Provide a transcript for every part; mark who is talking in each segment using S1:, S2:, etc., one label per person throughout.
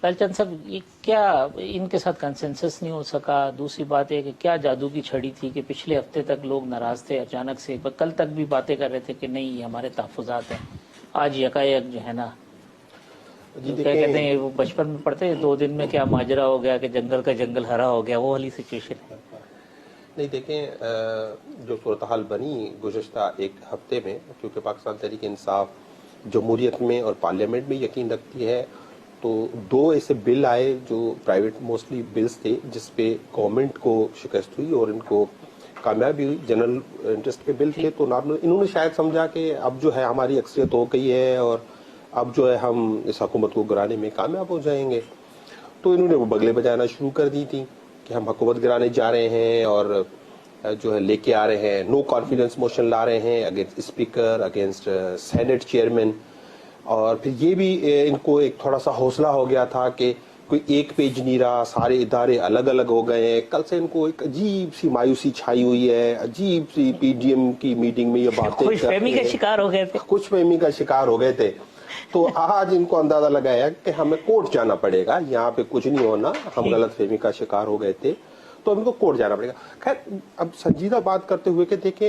S1: لال چند صاحب یہ کیا ان کے ساتھ کنسنسس نہیں ہو سکا؟ دوسری بات ہے کہ کیا جادو کی چھڑی تھی کہ پچھلے ہفتے تک لوگ ناراض تھے، اچانک سے کل تک بھی باتیں کر رہے تھے کہ نہیں یہ ہمارے تحفظات ہیں، آج یکایک جو ہے نا کیا کہتے ہیں وہ بچپن میں پڑھتے ہیں 2 دن میں کیا ماجرا ہو گیا کہ جنگل کا جنگل ہرا ہو گیا، وہ والی سچویشن ہے۔
S2: نہیں دیکھیں، جو صورتحال بنی گزشتہ ایک ہفتے میں، کیونکہ پاکستان تحریک انصاف جمہوریت میں اور پارلیمنٹ میں یقین رکھتی ہے، تو 2 ایسے بل آئے جو پرائیویٹ موسٹلی بلز تھے جس پہ گورنمنٹ کو شکست ہوئی اور ان کو کامیابی ہوئی، جنرل انٹرسٹ کے بل تھے، تو انہوں نے شاید سمجھا کہ اب جو ہے ہماری اکثریت ہو گئی ہے اور اب جو ہے ہم اس حکومت کو گرانے میں کامیاب ہو جائیں گے، تو انہوں نے وہ بگلے بجانا شروع کر دی تھی کہ ہم حکومت گرانے جا رہے ہیں اور جو ہے لے کے آ رہے ہیں، نو کانفیڈنس موشن لا رہے ہیں against speaker, against Senate chairman, اور پھر یہ بھی ان کو ایک تھوڑا سا حوصلہ ہو گیا تھا کہ کوئی ایک پیج نہیں رہا، سارے ادارے الگ الگ ہو گئے ہیں۔ کل سے ان کو ایک عجیب سی مایوسی چھائی ہوئی ہے، عجیب سی پی ڈی ایم کی میٹنگ میں یہ باتیں
S1: خوش فہمی کا شکار ہو گئے تھے،
S2: خوش فہمی کا شکار ہو گئے تھے، تو آج ان کو اندازہ لگایا کہ ہمیں کورٹ جانا پڑے گا، یہاں پہ کچھ نہیں ہونا، ہم غلط فہمی کا شکار ہو گئے تھے تو ہم کو کورٹ جانا پڑے گا۔ خیر اب سنجیدہ بات کرتے ہوئے کہ دیکھیں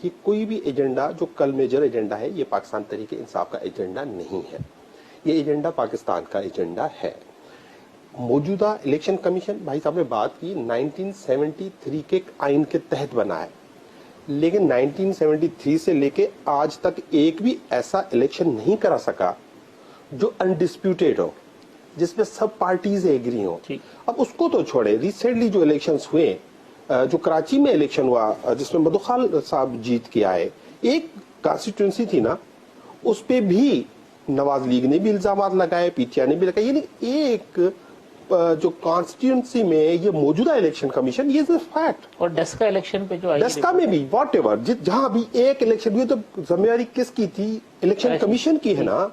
S2: یہ کوئی بھی ایجنڈا جو کل میجر ایجنڈا ہے یہ پاکستان تحریک انصاف کا ایجنڈا نہیں ہے، یہ ایجنڈا پاکستان کا ایجنڈا ہے۔ موجودہ الیکشن کمیشن، بھائی صاحب نے بات کی 1973 کے آئین کے تحت بنا ہے، لیکن 1973 سے لے کے آج تک ایک بھی ایسا الیکشن نہیں کرا سکا جو انڈسپیوٹیڈ ہو، جس میں سب پارٹیز ایگری ہوں۔ اب اس کو تو چھوڑے، ریسنٹلی جو الیکشنز ہوئے، جو کراچی میں الیکشن ہوا جس میں مدوخال صاحب جیت کے آئے، ایک کانسٹیٹوئنسی تھی نا، اس پہ بھی نواز لیگ نے بھی الزامات لگائے، پی ٹی آئی نے بھی لگائے، یعنی ایک جو کانسٹیٹوئنسی میں یہ موجودہ الیکشن کمیشن، یہ فیکٹ۔
S1: اور ڈسکا الیکشن پہ جو
S2: ڈسکا میں بھی واٹ ایور جہاں بھی ایک الیکشن ہوئی تو ذمہ داری کس کی تھی؟ الیکشن کمیشن کی ہے نا۔